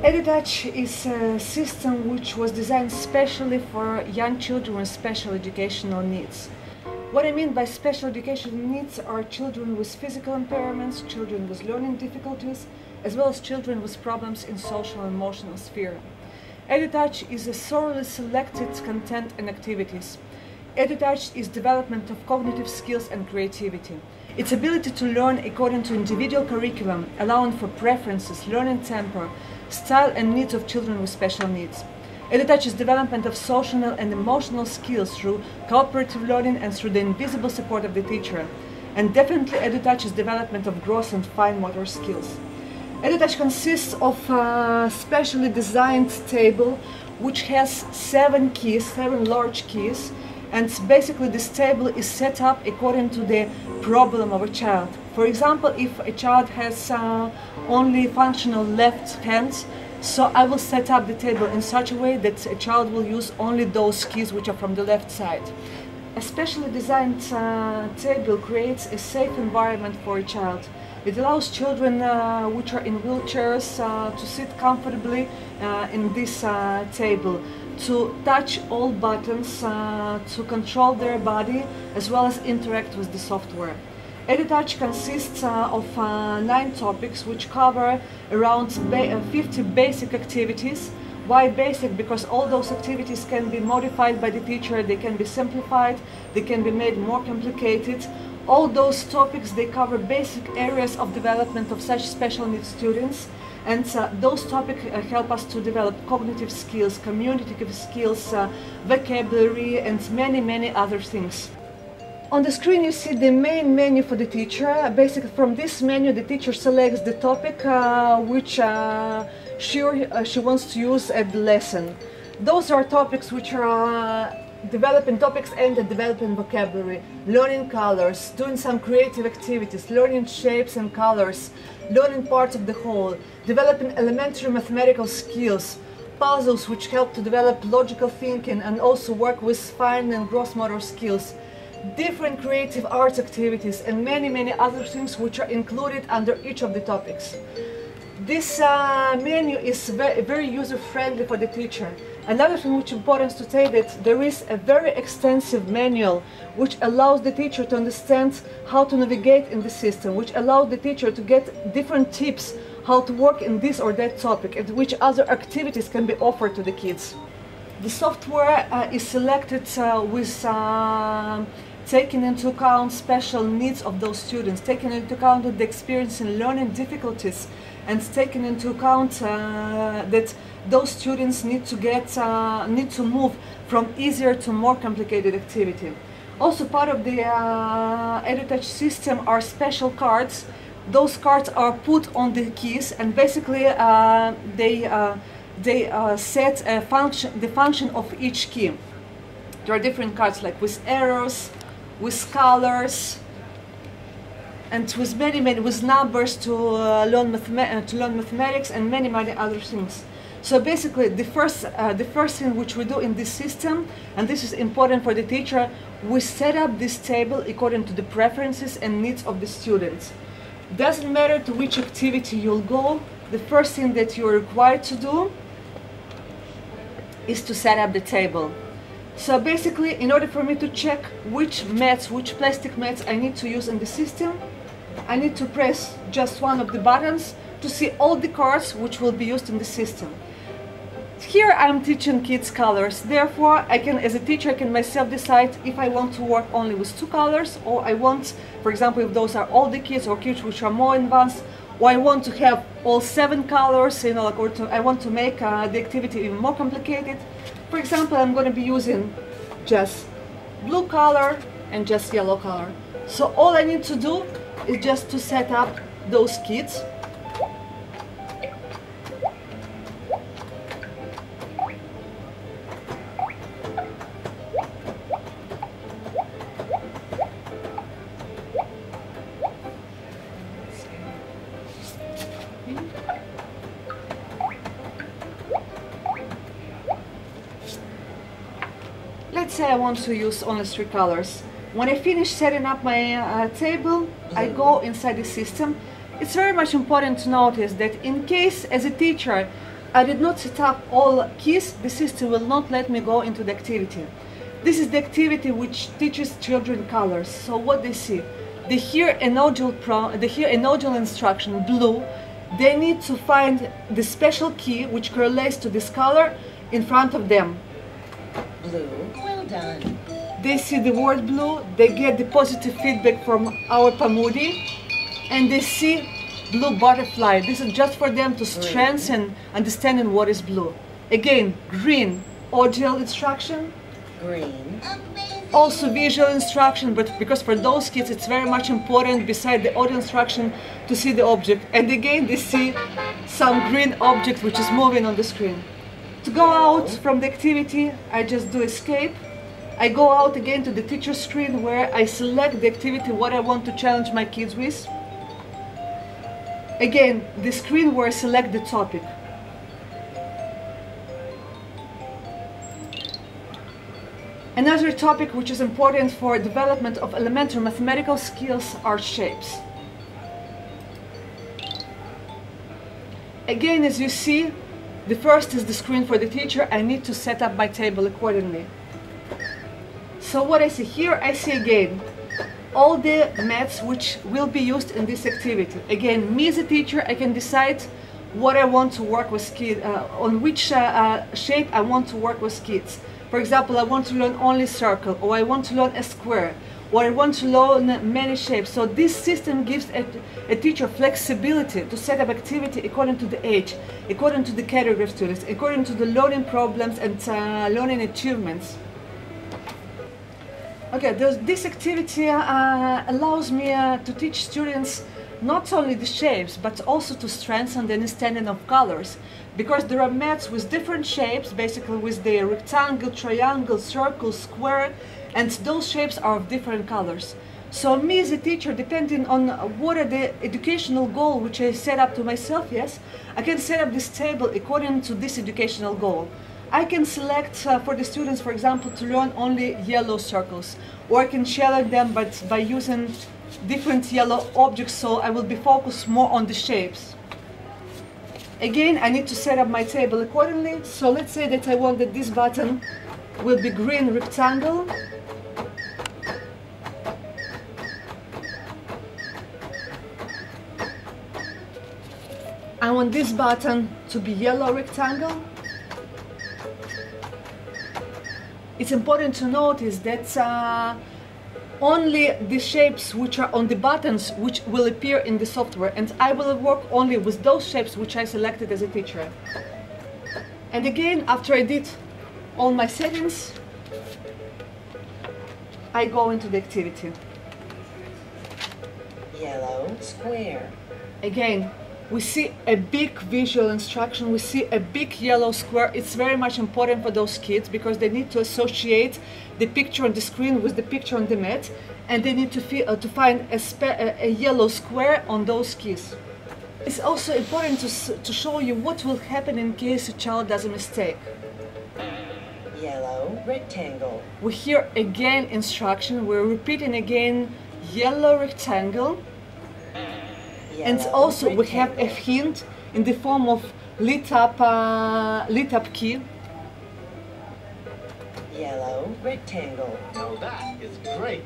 Eedutouch is a system which was designed specially for young children with special educational needs. What I mean by special educational needs are children with physical impairments, children with learning difficulties, as well as children with problems in social and emotional sphere. Eedutouch is a thoroughly selected content and activities. Eedutouch is development of cognitive skills and creativity. Its ability to learn according to individual curriculum, allowing for preferences, learning tempo, style and needs of children with special needs. Eedutouch is development of social and emotional skills through cooperative learning and through the invisible support of the teacher. And definitely Eedutouch is development of gross and fine motor skills. Eedutouch consists of a specially designed table which has 7 keys, 7 large keys, and basically this table is set up according to the problem of a child. For example, if a child has only functional left hand, so I will set up the table in such a way that a child will use only those keys which are from the left side. A specially designed table creates a safe environment for a child. It allows children which are in wheelchairs to sit comfortably in this table, to touch all buttons, to control their body, as well as interact with the software. Eedutouch consists of 9 topics which cover around 50 basic activities. Why basic? Because all those activities can be modified by the teacher, they can be simplified, they can be made more complicated. All those topics, they cover basic areas of development of such special needs students, and those topics help us to develop cognitive skills, communicative skills, vocabulary, and many other things. On the screen you see the main menu for the teacher. Basically from this menu the teacher selects the topic which she wants to use at the lesson. Those are topics which are developing topics aimed at developing vocabulary, learning colors, doing some creative activities, learning shapes and colors, learning parts of the whole, developing elementary mathematical skills, puzzles which help to develop logical thinking and also work with fine and gross motor skills, different creative arts activities, and many other things which are included under each of the topics. This menu is very user-friendly for the teacher. Another thing which is important to say that there is a very extensive manual which allows the teacher to understand how to navigate in the system, which allows the teacher to get different tips how to work in this or that topic and which other activities can be offered to the kids. The software is selected with taking into account special needs of those students, taking into account the experience in learning difficulties, and taking into account that those students need to move from easier to more complicated activity. Also part of the Eedutouch system are special cards. Those cards are put on the keys, and basically they set the function of each key. There are different cards like with arrows, with colors, and with with numbers to learn mathematics and many other things. So basically the first thing which we do in this system, and this is important for the teacher, we set up this table according to the preferences and needs of the students. Doesn't matter to which activity you'll go, the first thing that you're required to do is to set up the table. So basically, in order for me to check which plastic mats I need to use in the system, I need to press just one of the buttons to see all the cards which will be used in the system. Here I'm teaching kids colors, therefore I can, as a teacher, I can myself decide if I want to work only with 2 colors, or I want, for example, if those are older kids or kids which are more advanced, or I want to have all 7 colors, you know, like, or I want to make the activity even more complicated. For example, I'm going to be using just blue color and just yellow color. So all I need to do is just to set up those kits. Let's say I want to use only 3 colors. When I finish setting up my table, I go inside the system. It's very much important to notice that in case, as a teacher, I did not set up all keys, the system will not let me go into the activity. This is the activity which teaches children colors. So what they see? They hear a nodule instruction, blue. They need to find the special key which correlates to this color in front of them. Blue, well done. They see the word blue, they get the positive feedback from our Pamudi, and they see blue butterfly. This is just for them to strengthen understanding what is blue. Again, green, audio instruction. Green. Also visual instruction, but because for those kids it's very much important beside the audio instruction to see the object. And again they see some green object which is moving on the screen. To go out from the activity, I just do escape. I go out again to the teacher screen where I select the activity what I want to challenge my kids with. Again, the screen where I select the topic. Another topic which is important for development of elementary mathematical skills are shapes. Again, as you see, the first is the screen for the teacher. I need to set up my table accordingly. So what I see here, I see again all the maths which will be used in this activity. Again, me as a teacher, I can decide what I want to work with kids, on which shape I want to work with kids. For example, I want to learn only circle, or I want to learn a square, or I want to learn many shapes. So this system gives a teacher flexibility to set up activity according to the age, according to the category of students, according to the learning problems and learning achievements. Okay, this activity allows me to teach students not only the shapes, but also to strengthen the understanding of colors. Because there are maths with different shapes, basically with the rectangle, triangle, circle, square, and those shapes are of different colors. So me as a teacher, depending on what are the educational goal which I set up to myself, yes, I can set up this table according to this educational goal. I can select for the students, for example, to learn only yellow circles, or I can challenge them by using different yellow objects, so I will be focused more on the shapes. Again, I need to set up my table accordingly. So let's say that I want that this button will be green rectangle. I want this button to be yellow rectangle. It's important to notice that only the shapes which are on the buttons which will appear in the software, and I will work only with those shapes which I selected as a teacher. And again, after I did all my settings, I go into the activity. Yellow square. Again, we see a big visual instruction, we see a big yellow square. It's very much important for those kids because they need to associate the picture on the screen with the picture on the mat, and they need to find a yellow square on those keys. It's also important to show you what will happen in case a child does a mistake. Yellow rectangle. We hear again instruction, we're repeating again yellow rectangle. And also we have a hint in the form of lit up key. Yellow rectangle. Now that is great.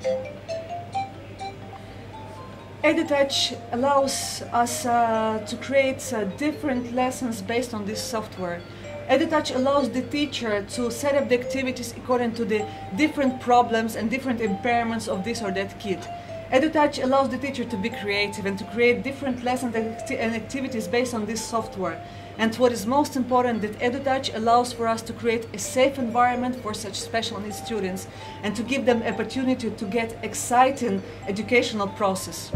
Eedutouch allows us to create different lessons based on this software. Eedutouch allows the teacher to set up the activities according to the different problems and different impairments of this or that kid. Eedutouch allows the teacher to be creative and to create different lessons and activities based on this software. And what is most important, that Eedutouch allows for us to create a safe environment for such special needs students and to give them opportunity to get exciting educational process.